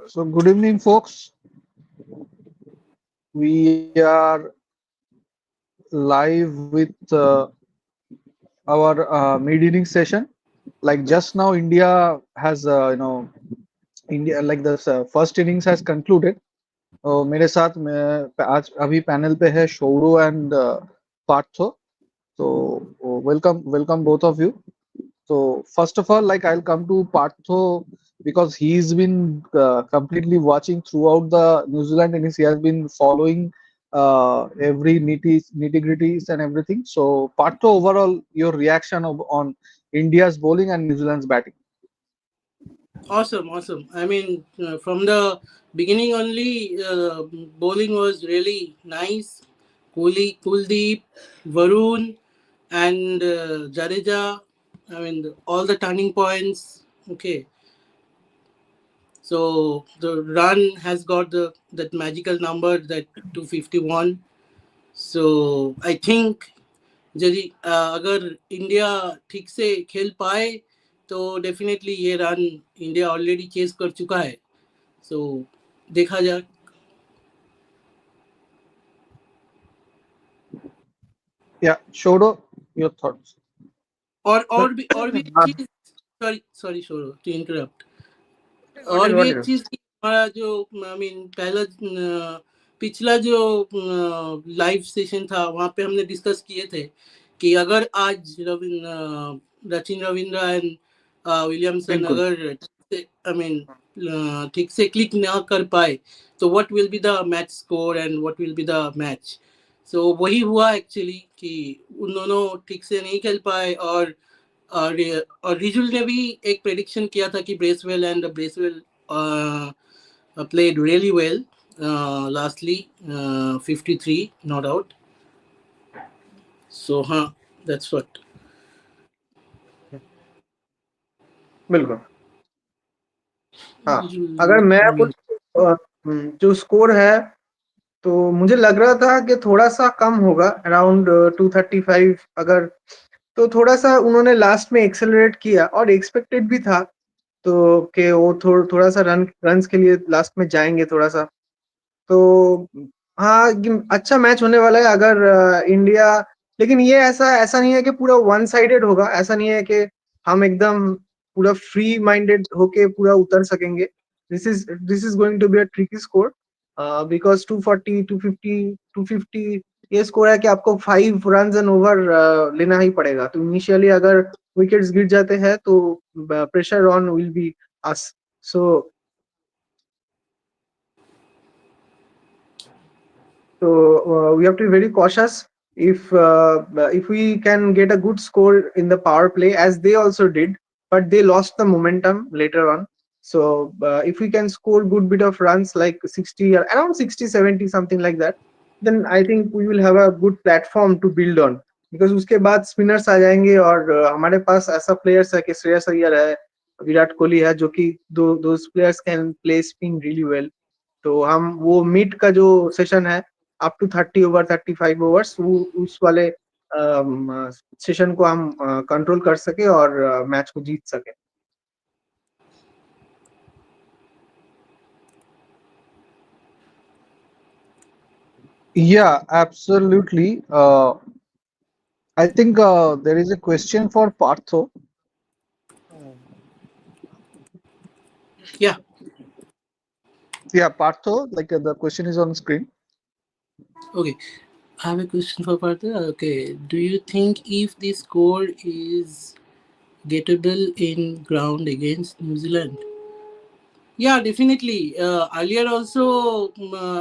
So good evening, folks. We are live with our mid-inning session. Like just now, India has India like the first innings has concluded. मेरे साथ आज अभी panel पे है शौरो and Partho. So welcome both of you. So first of all, like I'll come to Partho because he's been completely watching throughout the New Zealand innings. He has been following every nitty-gritties and everything. So Partho, overall, your reaction on India's bowling and New Zealand's batting? Awesome, awesome. I mean, from the beginning only, bowling was really nice. Kuldeep, Varun, and Jadeja. I mean, all the turning points. Okay, so the run has got that magical number, that 251. So I think यदि अगर India ठीक से खेल पाए तो definitely ये run India already chess कर चुका है. सो देखा जाए. Yeah, Shodo, your thoughts. और भी एक चीज. Sorry Soro to interrupt. और भी एक चीज की हमारा जो आई मीन पहला पिछला जो लाइव सेशन था वहाँ पे हमने डिस्कस किए थे कि अगर आज सचिन रविंद्र एंड विलियमसन अगर आई मीन ठीक से क्लिक ना कर पाए तो what will be the match score and what will be the match. So वही हुआ एक्चुअली कि उन दोनों ठीक से नहीं खेल पाए. और रिजुल ने भी एक प्रेडिक्शन किया था कि Bracewell played really well. Lastly, 53 not out. So that's what. बिल्कुल. हाँ, अगर मैं कुछ जो स्कोर है तो मुझे लग रहा था कि थोड़ा सा कम होगा, अराउंड 235. अगर तो थोड़ा सा उन्होंने लास्ट में एक्सेलरेट किया और एक्सपेक्टेड भी था तो कि वो थोड़ा सा रन्स के लिए लास्ट में जाएंगे थोड़ा सा. तो हाँ, अच्छा मैच होने वाला है अगर इंडिया. लेकिन ये ऐसा नहीं है कि पूरा वन साइडेड होगा. ऐसा नहीं है कि हम एकदम पूरा फ्री माइंडेड होके पूरा उतर सकेंगे. This is going to be a tricky score because 240 250 ये स्कोर है कि आपको 5 रन एंड ओवर लेना ही पड़ेगा. तो इनिशियली अगर विकेट्स गिर जाते हैं तो pressure on will be us. So we have to be very cautious. If we can get a good score in the power play, as they also did, but they lost the momentum later on. So if we can score good bit of runs like 60 or around 60, 70, something like that, then I think we will have a good platform to build on. Because उसके बाद spinners आ जाएंगे और हमारे पास ऐसा players है कि श्रेयस अय्यर है, विराट कोहली है, जो कि those players can play spin really well. तो हम वो मिड का जो सेशन है अप टू 30 ओवर 35 ओवर्स उस वाले सेशन को हम कंट्रोल कर सके और मैच को जीत सके. Yeah, absolutely. I think there is a question for Partho. Yeah. Yeah, Partho, like the question is on screen. Okay. I have a question for Partha. Okay. Do you think if the score is gettable in ground against New Zealand? Yeah, definitely. Earlier also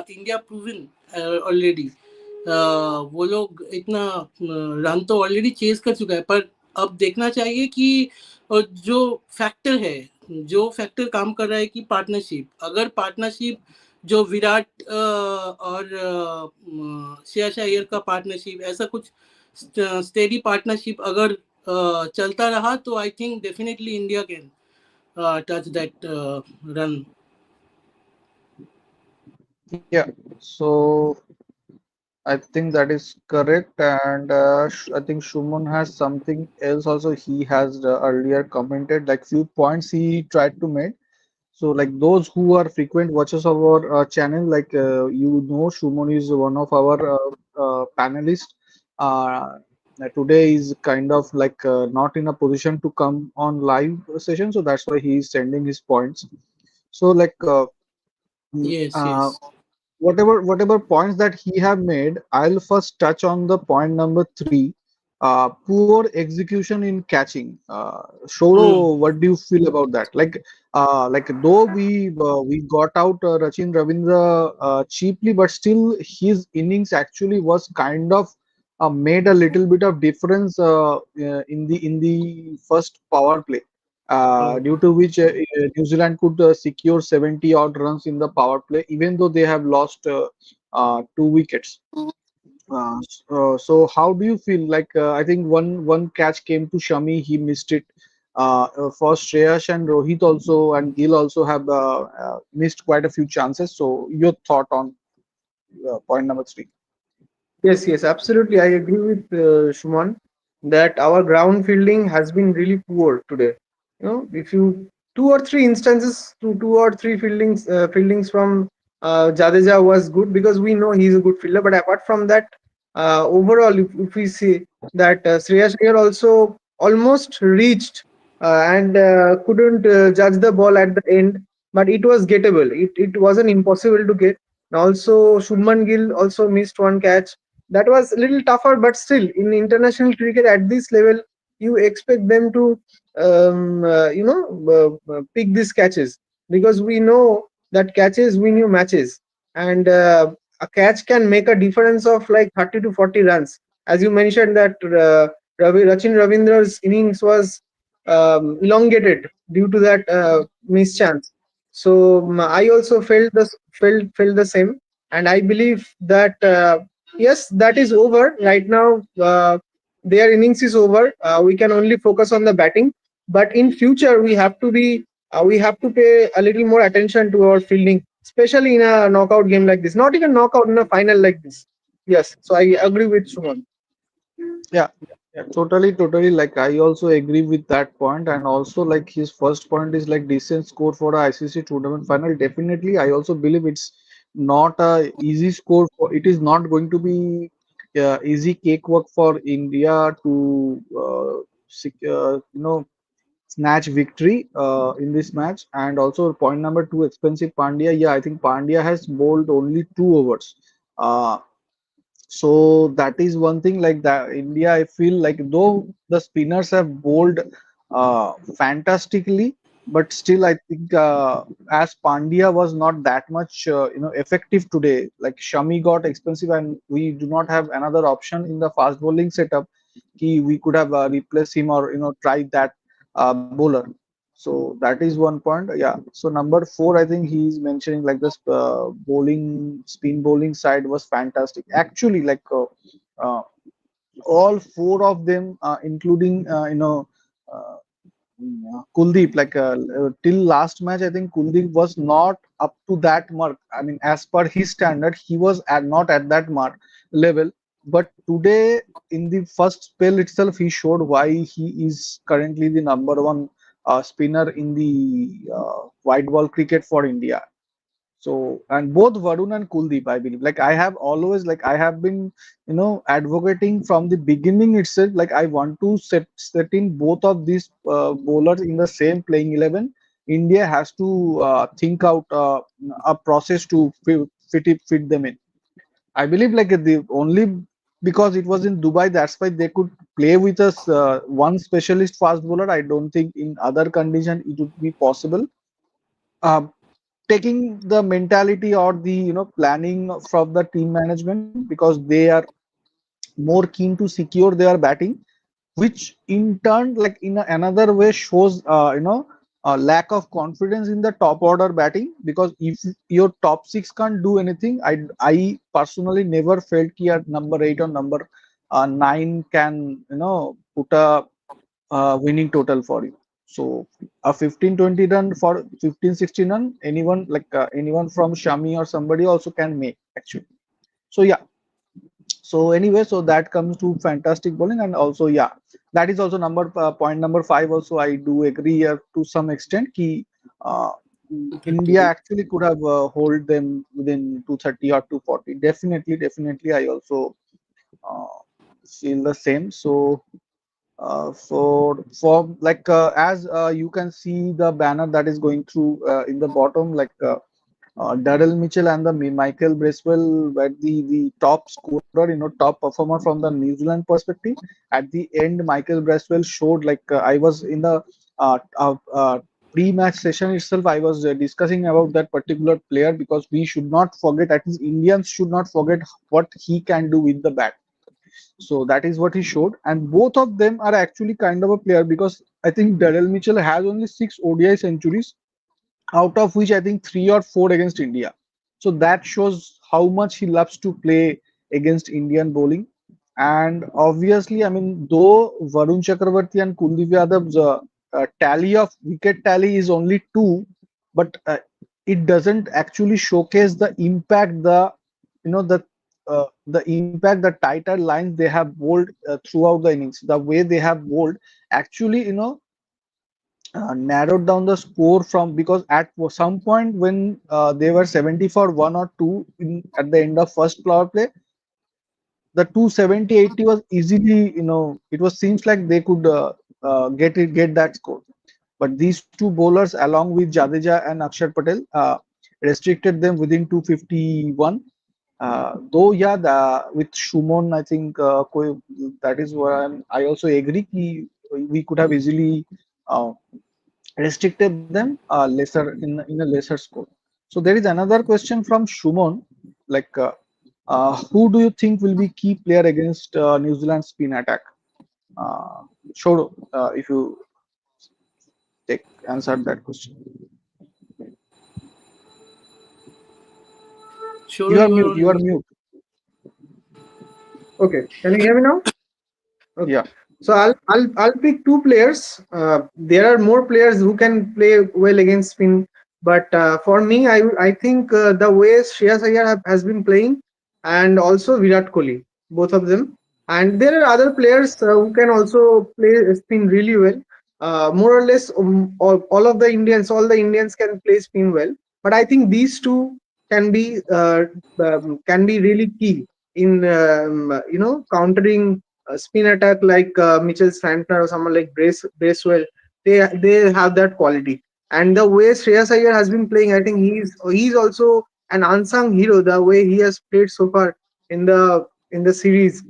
India proven already. वो लोग इतना run तो already chess कर चुका है. पर अब देखना चाहिए कि जो फैक्टर काम कर रहा है कि पार्टनरशिप. अगर पार्टनरशिप जो विराट और श्रेयस अय्यर का पार्टनरशिप ऐसा कुछ स्टेडी पार्टनरशिप अगर चलता रहा तो I think definitely India can touch that run. Yeah, so I think that is correct, and I think Shuman has something else also. He has earlier commented like few points he tried to make. So like those who are frequent watchers of our channel, like Shumon is one of our panelists. Today is kind of like not in a position to come on live session, so that's why he is sending his points. So like Yes, uh, yes. whatever points that he have made, I'll first touch on the point number 3. Poor execution in catching. Hmm. Shoro, what do you feel about that? Like though we got out Rachin Ravindra cheaply, but still his innings actually was kind of made a little bit of difference in the first power play, Hmm. due to which New Zealand could secure 70 odd runs in the power play, even though they have lost 2 wickets. So how do you feel? Like I think one catch came to Shami, he missed it. For Shreyas and Rohit also and Gill also have missed quite a few chances. So your thought on point number 3? Yes, yes, absolutely. I agree with Shuman that our ground fielding has been really poor today. You know, if you two or three instances to two or three fieldings from Jadeja was good because we know he's a good fielder. But apart from that, overall, if we see that Shreyas Iyer also almost reached and couldn't judge the ball at the end, but it was gettable. It wasn't impossible to get. And also, Shubman Gill also missed one catch that was a little tougher, but still in international cricket at this level you expect them to pick these catches because we know that catches win you matches, and a catch can make a difference of like 30 to 40 runs. As you mentioned that Rachin Ravindra's innings was elongated due to that mischance. So I also felt the same, and I believe that yes, that is over right now. Their innings is over. We can only focus on the batting. But in future, we have to pay a little more attention to our fielding, especially in a knockout game like this. Not even knockout in a final like this. Yes, so I agree with Suman. Yeah, yeah, totally. Like I also agree with that point, and also like his first point is like decent score for a ICC tournament final. Definitely, I also believe it's not a easy score for. It is not going to be easy cakewalk for India to snatch victory in this match. And also point number 2, expensive Pandya. Yeah, I think Pandya has bowled only 2 overs. Uh, so that is one thing like that. India, I feel like though the spinners have bowled fantastically, but still I think as Pandya was not that much effective today. Like Shami got expensive, and we do not have another option in the fast bowling setup. We could have replaced him or tried that bowler. So that is one point. Yeah. So number 4, I think he's mentioning like this spin bowling side was fantastic. Actually, like uh, all 4 of them, including uh, Kuldeep, like till last match, I think Kuldeep was not up to that mark. I mean, as per his standard, he was not at that mark level. But today, in the first spell itself, he showed why he is currently the number 1 spinner in the white ball cricket for India. So, and both Varun and Kuldeep, I believe, like I have always, like I have been, advocating from the beginning itself, like I want to set in both of these bowlers in the same playing 11. India has to think out a process to fit them in. I believe like the only because it was in Dubai, that's why they could play with us one specialist fast bowler. I don't think in other condition it would be possible. Uh, Taking the mentality or the planning from the team management, because they are more keen to secure their batting, which in turn like in another way shows a lack of confidence in the top order batting, because if your top 6 can't do anything, I personally never felt ki at number 8 or number 9 can put a winning total for you. So a 15-20 run for 15-16 run, anyone from Shami or somebody also can make actually. So yeah. So anyway, so that comes to fantastic bowling, and also yeah, that is also point number 5. Also, I do agree here to some extent. Ki, uh, India actually could have hold them within 230 or 240. Definitely, I also uh, feel the same. So for like as you can see the banner that is going through in the bottom, like Daryl Mitchell and the Michael Bracewell were the top scorer, top performer from the New Zealand perspective. At the end, Michael Bracewell showed, like I was in the pre-match session itself, I was discussing about that particular player, because we should not forget, at least Indians should not forget what he can do with the bat. So that is what he showed, and both of them are actually kind of a player, because I think Daryl Mitchell has only 6 ODI centuries, out of which I think 3 or 4 against India. So that shows how much he loves to play against Indian bowling. And obviously, I mean, though Varun Chakravarti and Kuldeep Yadav's tally of wicket tally is only 2, but it doesn't actually showcase the impact, the impact, the tighter lines they have bowled throughout the innings. The way they have bowled actually, narrowed down the score, from because at some point when they were 70 for 1 or 2 at the end of first power play, the 270-80 was easily, it was seems like they could get that score. But these two bowlers, along with Jadeja and Akshar Patel, restricted them within 251. Though, yeah, with Shumon, I think that is where I also agree we could have easily uh, restricted them lesser in a lesser score. So there is another question from Shumon, like who do you think will be key player against New Zealand spin attack? Uh, Shoro, if you take answer that question. Shoro, You are you are mute. on You are mute. mute. Okay, can you hear me now? Okay. Yeah. So I'll pick 2 players. There are more players who can play well against spin, but for me, I think the way Shreyas Iyer has been playing, and also Virat Kohli, both of them, and there are other players who can also play spin really well. More or less, all the Indians can play spin well, but I think these two can be really key in countering spin attack, like Mitchell Santner or someone like Bracewell. They have that quality. And the way Shreyas Iyer has been playing, I think he's also an unsung hero. The way he has played so far in the series,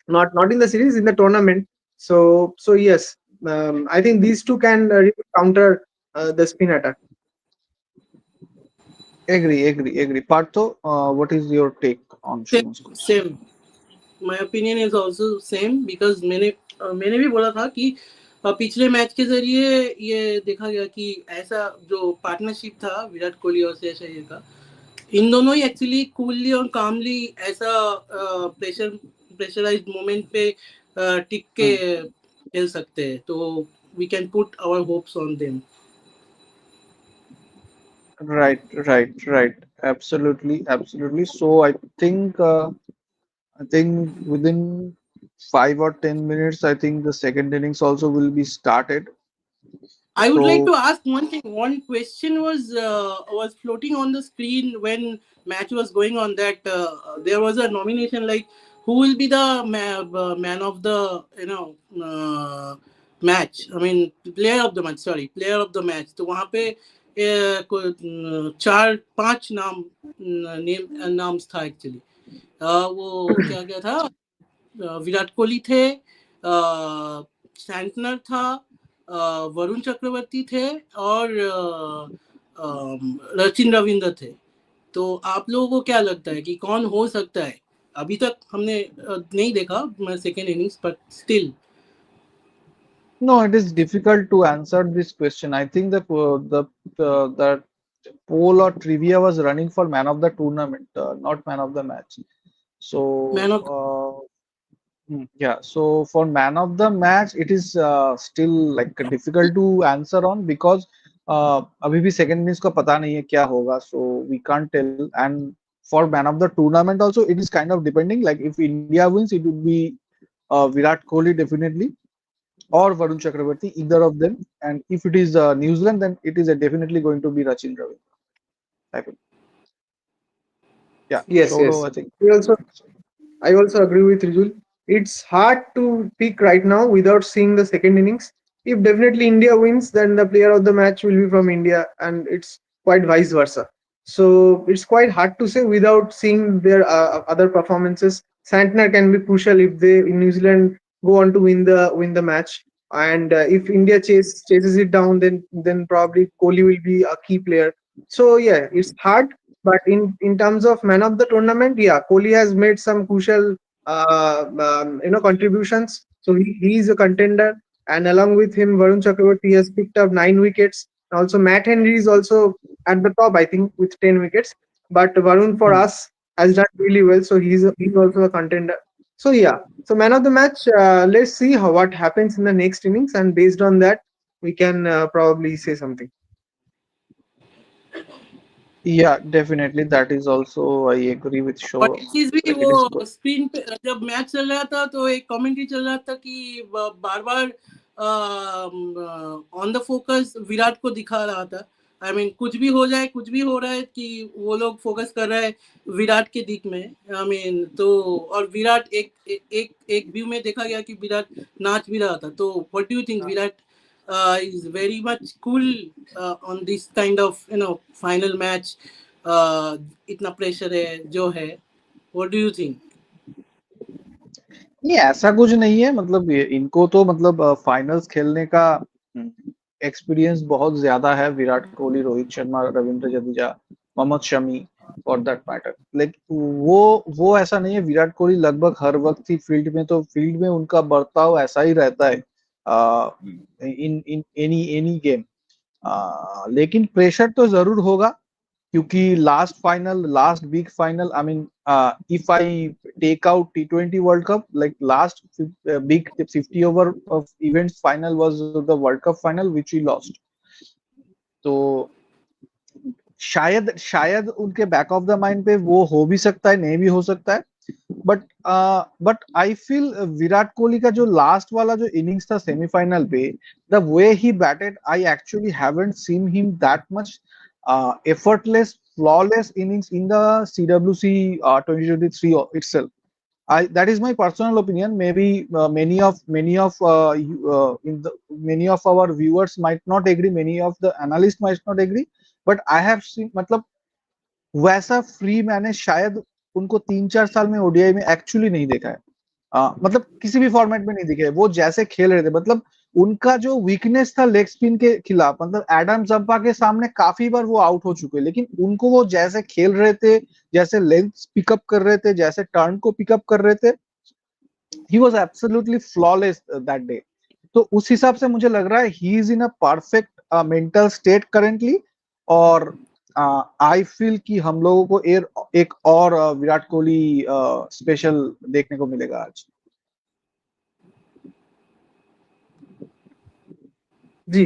not in the series, in the tournament. So yes, I think these two can really counter the spin attack. Agree. Partho, what is your take on Same, Shuman's question? same. My opinion is also same, because मैंने भी बोला था कि पिछले match के जरिए ये देखा गया कि ऐसा जो पार्टनरशिप था विराट कोहली और श्रेयस अय्यर का, इन दोनों ही एक्चुअली कूलली और कामली ऐसा प्रेशराइज्ड मोमेंट पे टिक के खेल सकते हैं, तो we can put our hopes on them. Right. Absolutely. So I think within 5 or 10 minutes, I think the second innings also will be started. I would like So to ask one thing. One question was floating on the screen when match was going on, that there was a nomination like who will be the man of the match. I mean player of the match. Sorry, player of the match. तो वहाँ पे 4-5 नाम्स था actually. वो क्या क्या था, विराट कोहली थे, Santner था, वरुण चक्रवर्ती थे, और सचिन रविंद्र थे. तो आप लोगों को क्या लगता है कि कौन हो सकता है? अभी तक हमने नहीं देखा second innings, but still. no, it is difficult to answer this question. I think the poll or trivia was running for man of the tournament, not man of the match. So man of yeah, so for man of the match, it is still like difficult to answer on, because अभी भी second innings का पता नहीं है क्या होगा, so we can't tell. And for man of the tournament also, it is kind of depending. Like if India wins, it would be Virat Kohli definitely. or Varun Chakravarti, either of them. And if it is New Zealand, then it is definitely going to be Rachin Ravindra. I think. Yeah, Yes, Solo, yes. I think. I also agree with Rijul. It's hard to pick right now without seeing the second innings. If definitely India wins, then the player of the match will be from India, and it's quite vice versa. So it's quite hard to say without seeing their other performances. Santner can be crucial if they in New Zealand go on to win the match, and if India chases it down, then probably Kohli will be a key player. So yeah, it's hard, but in terms of man of the tournament, yeah, Kohli has made some crucial contributions. So he is a contender, and along with him, Varun Chakravarti has picked up 9 wickets. Also, Matt Henry is also at the top, I think, with 10 wickets. But Varun for Hmm. us has done really well, so he's also a contender. So yeah, so man of the match. Let's see what happens in the next innings, and based on that, we can probably say something. Yeah, definitely. That is also I agree with और Show. एक चीज भी Like it is वो good. Screen पे जब match चल रहा था तो एक कमेंट्री चल रहा था कि बार बार ऑन द फोकस विराट को दिखा रहा था। आई मीन कुछ भी हो जाए, कुछ भी हो रहा है कि वो लोग फोकस कर रहा है विराट के दिक में। आई मीन तो और विराट एक एक एक व्यू में देखा गया कि विराट नाच भी रहा था। तो what do you think Virat is very much cool on this kind of final match? इतना प्रेशर है जो है, व्हाट डू यू थिंक? नहीं, ऐसा कुछ नहीं है। मतलब इनको तो मतलब फाइनल्स खेलने का एक्सपीरियंस बहुत ज्यादा है। Virat Kohli, Rohit Sharma, Ravindra Jadeja, Mohammed Shami, for that matter. Like वो ऐसा नहीं है। विराट कोहली लगभग हर वक्त ही फील्ड में, तो फील्ड में उनका बर्ताव ऐसा ही रहता है इन इन एनी गेम। लेकिन प्रेशर तो जरूर होगा, क्योंकि last big final, I mean if I take out T20 world cup, like last big 50 over of events final was the world cup final which we lost. तो शायद शायद उनके back of the mind पे वो हो भी सकता है, नहीं भी हो सकता है। But I feel Virat Kohli का जो लास्ट वाला जो इनिंग्स था सेमीफाइनल पे, the way he batted, I actually haven't seen him that much effortless, flawless innings in the CWC 2023 itself. That is my personal opinion. Maybe many of our viewers might not agree, many of the analysts might not agree, but I have seen, मतलब वैसा free मैंने शायद उनको 3-4 साल में ODI में actually नहीं देखा है। मतलब किसी भी फॉर्मेट में नहीं दिखे है। वो जैसे खेल रहे थे, मतलब उनका जो वीकनेस था लेग स्पिन के खिलाफ, मतलब एडम जंपा के सामने काफी बार वो आउट हो चुके, लेकिन उनको वो जैसे खेल रहे थे, जैसे लेंथ पिकअप कर रहे थे, जैसे टर्न को पिकअप कर रहे थे, he was absolutely flawless that day. तो उस हिसाब से मुझे लग रहा है he is in a perfect mental state currently. और आई फील कि हम लोगों को एक और विराट कोहली स्पेशल देखने को मिलेगा आज। जी,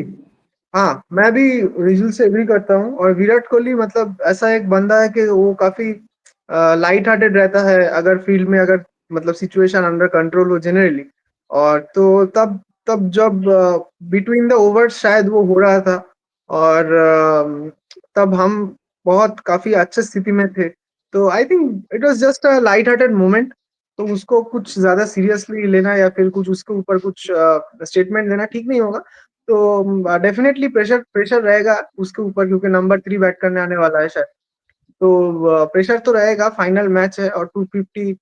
हाँ, मैं भी रिजुल से एग्री करता हूँ। और विराट कोहली मतलब ऐसा एक बंदा है कि वो काफी लाइट हार्टेड रहता है अगर फील्ड में, अगर मतलब सिचुएशन अंडर कंट्रोल हो जनरली। और तो तब तब जब बिटवीन द ओवर्स शायद वो हो रहा था, और तब हम बहुत काफी अच्छे स्थिति में थे। तो I think it was just a light hearted moment. तो उसको कुछ ज्यादा सीरियसली लेना या फिर कुछ उसके ऊपर कुछ स्टेटमेंट देना ठीक नहीं होगा। तो डेफिनेटली प्रेशर प्रेशर रहेगा उसके ऊपर, क्योंकि नंबर 3 बैट करने आने वाला है शायद। तो प्रेशर तो रहेगा, फाइनल मैच है। और 250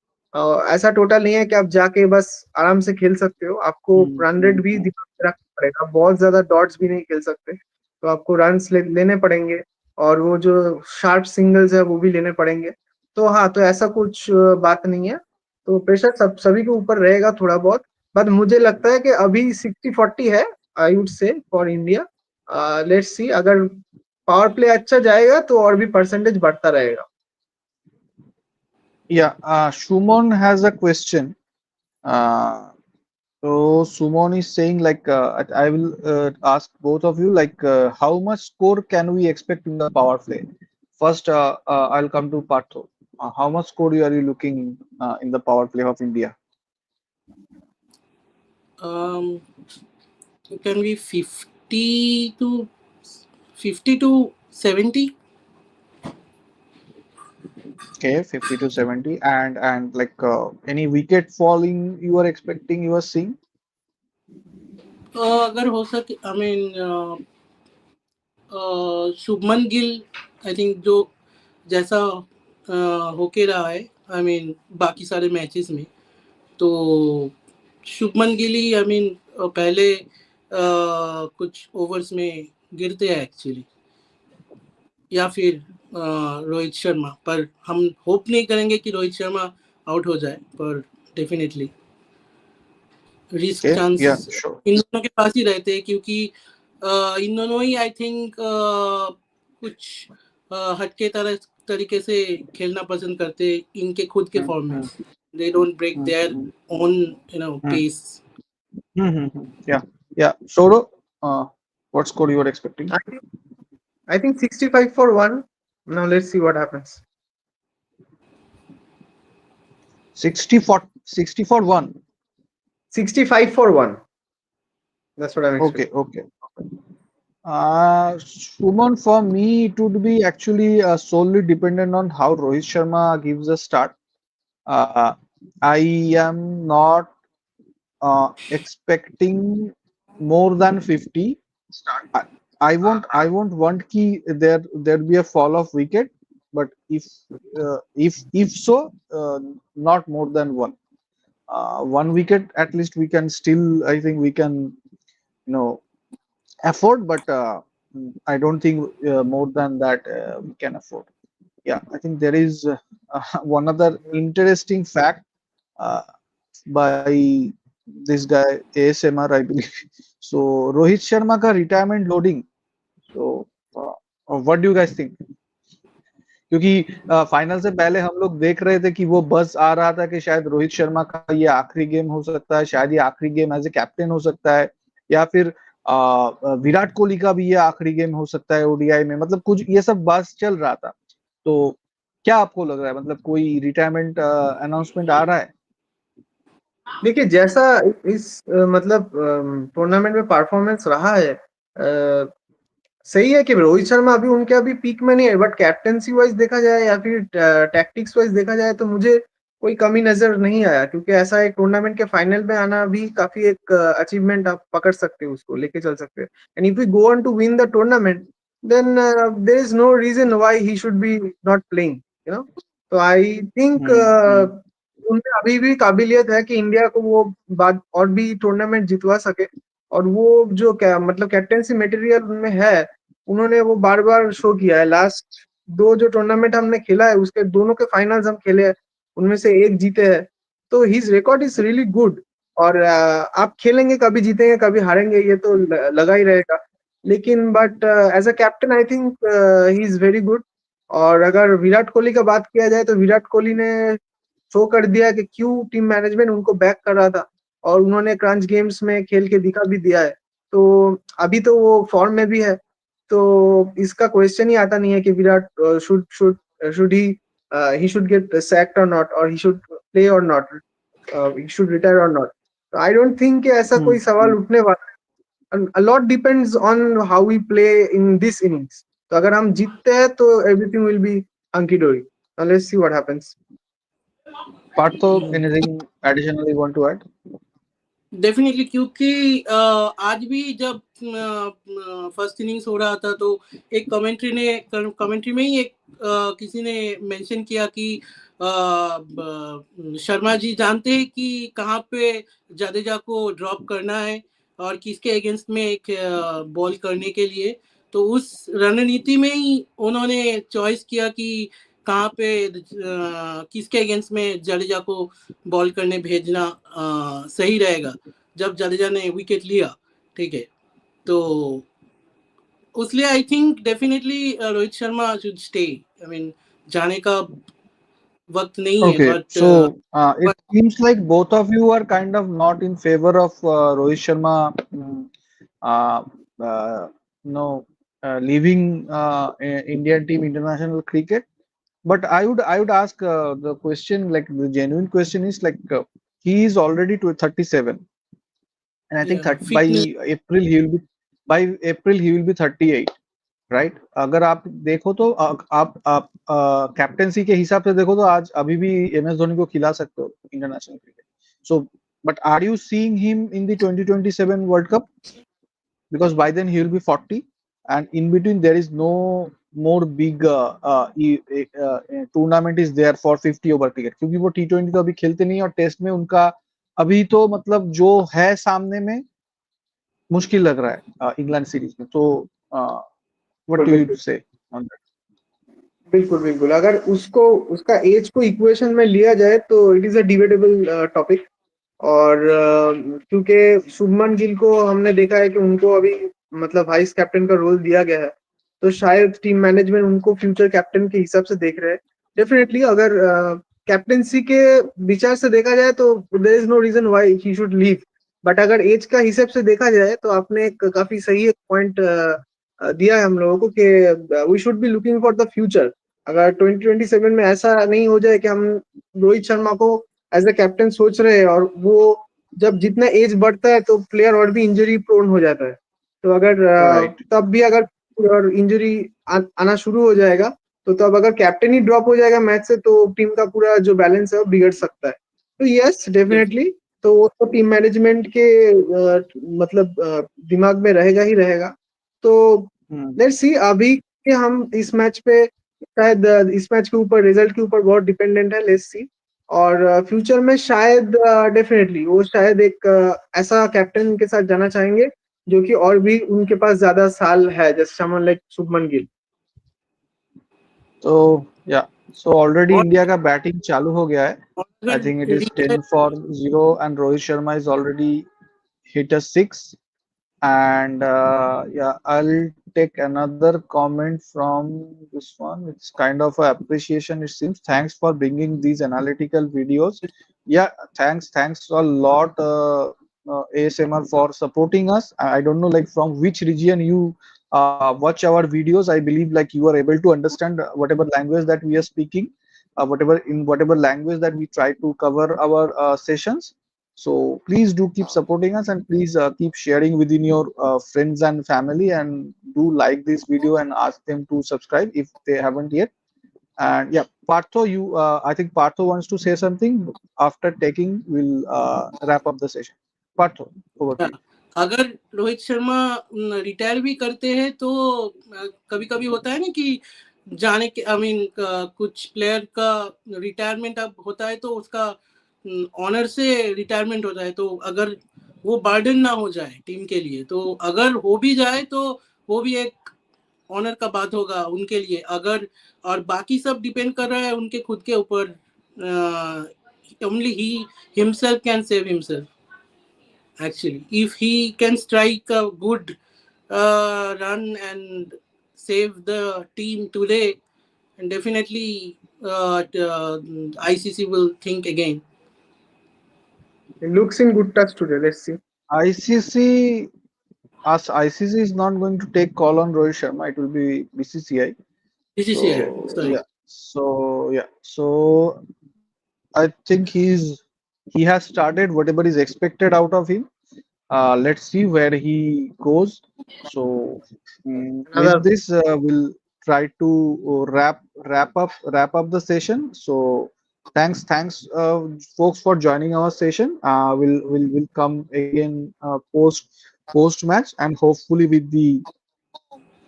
ऐसा टोटल नहीं है कि आप जाके बस आराम से खेल सकते हो। आपको रन रेट भी दिमाग में रखना पड़ेगा, बहुत ज्यादा डॉट्स भी नहीं खेल सकते। तो आपको रन्स लेने पड़ेंगे, और वो जो शार्प सिंगल्स है वो भी लेने पड़ेंगे। तो हाँ, तो ऐसा कुछ बात नहीं है। तो प्रेशर सभी के ऊपर रहेगा थोड़ा बहुत। बट मुझे लगता है कि अभी 60-40 है, I would say, for India. Let's see, अगर पावर प्ले अच्छा जाएगा तो और भी परसेंटेज बढ़ता रहेगा। Yeah, Shumon has a question. Uh, so Sumon is saying like I will ask both of you like how much score can we expect in the power play? First, I'll come to Partho. How much score are you looking in the power play of India? It can be 50 to 70. Okay, 50 to 70, and like any wicket falling you are expecting, you are seeing? अगर हो सके, I mean Shubman Gill, I think जो जैसा होके रहा है, I mean बाकी सारे मैचेस में, तो शुभमन गिल ही, आई मीन पहले कुछ ओवर्स में गिरते हैं एक्चुअली, या फिर रोहित शर्मा, पर हम होप नहीं करेंगे कि रोहित शर्मा आउट हो जाए, पर definitely risk Okay, chance yeah, sure. इन दोनों के पास ही रहते हैं, क्योंकि इन दोनों ही आई थिंक कुछ हटके तरीके से खेलना पसंद करते हैं इनके खुद के Hmm, फॉर्म में. hmm, they don't break hmm, their hmm, own hmm, pace. Yeah, yeah. Soro, what score you are expecting? I think 65 for 1. Now let's see what happens. 60 for 1. 65 for 1. That's what I'm expecting. Okay. Suman, for me, it would be actually solely dependent on how Rohit Sharma gives a start. Uh, I am not expecting more than 50. I, I won't want ki there be a fall of wicket, but if so, not more than one. One wicket at least we can still, I think we can, afford, but I don't think more than that we can afford. Yeah, I think there is one other interesting fact uh, by this guy ASMR, I believe. So Rohit Sharma ka retirement loading. So what do you guys think? क्योंकि final से पहले हम लोग देख रहे थे कि वो बस आ रहा था कि शायद रोहित शर्मा का ये आखिरी गेम हो सकता है, शायद ये आखिरी गेम एज ए कैप्टन हो सकता है, या फिर विराट कोहली का भी ये आखिरी गेम हो सकता है ओडीआई में, मतलब कुछ ये सब बस चल रहा था. तो क्या आपको लग रहा है, मतलब कोई रिटायरमेंट अनाउंसमेंट आ रहा है? देखिए, जैसा इस मतलब टूर्नामेंट में परफॉर्मेंस रहा है, सही है कि रोहित शर्मा अभी उनके अभी पीक में नहीं है, बट कैप्टेंसी वाइज देखा जाए या फिर टैक्टिक्स वाइज देखा जाए तो मुझे कोई कमी नजर नहीं आया, क्योंकि ऐसा एक टूर्नामेंट के फाइनल में आना भी काफी एक अचीवमेंट आप पकड़ सकते हो, उसको लेके चल सकते हो. And if we go on to win the tournament, then there is no reason why he should be not playing, तो आई थिंक हम्म उनमें अभी भी काबिलियत है कि इंडिया को वो बाद और भी टूर्नामेंट जितवा सके. और वो जो क्या मतलब कैप्टेंसी मटेरियल उनमें है, उन्होंने वो बार बार शो किया है. लास्ट दो जो टूर्नामेंट हमने खेला है उसके दोनों के फाइनल्स हम खेले हैं, उनमें से एक जीते हैं, तो his record is really good. और आप खेलेंगे, कभी जीतेंगे कभी हारेंगे, ये तो लगा ही रहेगा. लेकिन but as a captain I think he is very good. और अगर विराट कोहली का बात किया जाए तो विराट कोहली ने शो कर दिया कि क्यों टीम मैनेजमेंट उनको बैक कर रहा था, और उन्होंने क्रंच गेम्स में खेल के दिखा भी दिया है. तो अभी तो वो फॉर्म में भी है, तो इसका क्वेश्चन ही आता नहीं है कि Virat should should should he should get sacked और नॉट, और ही शुड प्ले और नॉट, ही शुड रिटायर और नॉट. आई डोंट थिंक कि ऐसा कोई सवाल उठने वाला है. A lot depends on how we play in this innings. तो अगर हम जीतते हैं तो everything will be hunky dory. Now let's see what happens. Partho, anything additional you want to add? Definitely, क्योंकि आज भी जब फर्स्ट इनिंग्स हो रहा था तो एक कमेंट्री में ही एक किसी ने मेंशन किया कि शर्मा जी जानते हैं कि कहाँ पे जडेजा को ड्रॉप करना है और किसके अगेंस्ट में एक बॉल करने के लिए. तो उस रणनीति में ही उन्होंने चॉइस किया कि कहाँ पे किसके अगेंस्ट में जडेजा को बॉल करने भेजना सही रहेगा. जब जडेजा ने विकेट लिया, ठीक है, तो उसलिए I think definitely Rohit Sharma should stay. I mean जाने का वक्त नहीं है, Okay, but so it seems like both of you are kind of not in favor of Rohit Sharma, uh, uh, you know, leaving Indian team international cricket. But I would ask the question, like the genuine question is like he is already to 37. and I think Yeah, by fitness. April he will be 38, right अगर आप देखो तो आप captaincy के हिसाब से देखो तो आज अभी भी एम एस धोनी को खिला सकते हो international cricket so but are you seeing him in the 2027 world cup because by then he will be 40 and in between there is no more big tournament is there for 50 over cricket क्योंकि वो T20 तो अभी खेलते नहीं और test में उनका अभी तो मतलब जो है सामने में मुश्किल लग रहा है इंग्लैंड सीरीज में तो व्हाट डू यू से ऑन दैट बिल्कुल बिल्कुल, अगर उसको उसका एज को इक्वेशन में लिया जाए तो it is a debatable topic. और क्योंकि शुभमन गिल को हमने देखा है कि उनको अभी मतलब वाइस कैप्टन का रोल दिया गया है, तो शायद टीम मैनेजमेंट उनको फ्यूचर कैप्टन के हिसाब से देख रहे हैं। डेफिनेटली अगर कैप्टनसी के विचार से देखा जाए तो there is no reason why he should leave, but अगर एज का हिसाब से देखा जाए तो आपने एक काफी सही एक पॉइंट दिया है हम लोगों को कि we should be looking for the future. अगर 2027 में ऐसा नहीं हो जाए कि हम रोहित शर्मा को एज अ कैप्टन सोच रहे हैं और वो जब जितना एज बढ़ता है तो प्लेयर और भी इंजरी प्रोन हो जाता है, तो अगर राइट तब भी अगर इंजरी आना शुरू हो जाएगा तो तब अगर कैप्टन ही ड्रॉप हो जाएगा मैच से तो टीम का पूरा जो बैलेंस है वो बिगड़ सकता है। तो यस डेफिनेटली, तो वो तो टीम मैनेजमेंट के मतलब दिमाग में रहेगा ही रहेगा। तो लेट्स सी, अभी के हम इस मैच पे शायद इस मैच के ऊपर रिजल्ट के ऊपर बहुत डिपेंडेंट है, लेट्स सी। और फ्यूचर में शायद डेफिनेटली वो शायद एक ऐसा कैप्टन के साथ जाना चाहेंगे जो कि और भी उनके पास ज्यादा साल है, जैसे समवन लाइक शुभमन गिल। तो या सो ऑलरेडी इंडिया का बैटिंग चालू हो गया है I think it is 10 for 0 and Rohit Sharma is already hit a 6 and yeah I'll take another comment from this one. It's kind of a appreciation it seems. Thanks for bringing these analytical videos. Yeah, thanks a lot ASMR for supporting us. I don't know like from which region you watch our videos. I believe like you are able to understand whatever language that we are speaking, whatever language that we try to cover our sessions. So please do keep supporting us and please keep sharing within your friends and family and do like this video and ask them to subscribe if they haven't yet. And yeah, Partho, I think Partho wants to say something. After taking, we'll wrap up the session. Partho, over to you. अगर Rohit Sharma retire भी करते हैं तो कभी कभी होता है ना कि जाने के आई मीन कुछ प्लेयर का रिटायरमेंट अब होता है तो उसका ऑनर से रिटायरमेंट होता है, तो अगर वो बर्डन ना हो जाए टीम के लिए, तो अगर हो भी जाए तो वो भी एक ऑनर का बात होगा उनके लिए। अगर और बाकी सब डिपेंड कर रहा है उनके खुद के ऊपर। Only he himself can save himself actually. If he can strike a good run and save the team today, and definitely ICC will think again. It looks in good touch today, let's see. ICC is not going to take call on Rohit Sharma. It will be BCCI. BCCI, sorry. So I think he has started whatever is expected out of him. Let's see where he goes. So with this, we'll try to wrap up the session. So thanks, folks, for joining our session. We'll come again post match and hopefully with the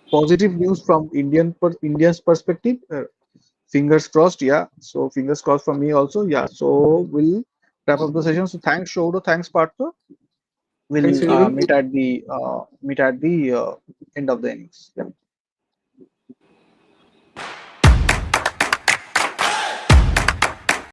positive news from India's perspective. Fingers crossed, yeah. So fingers crossed for me also, yeah. So we'll wrap up the session. So thanks, Shodo. Thanks, Partha. We'll meet at the end of the innings. Yeah.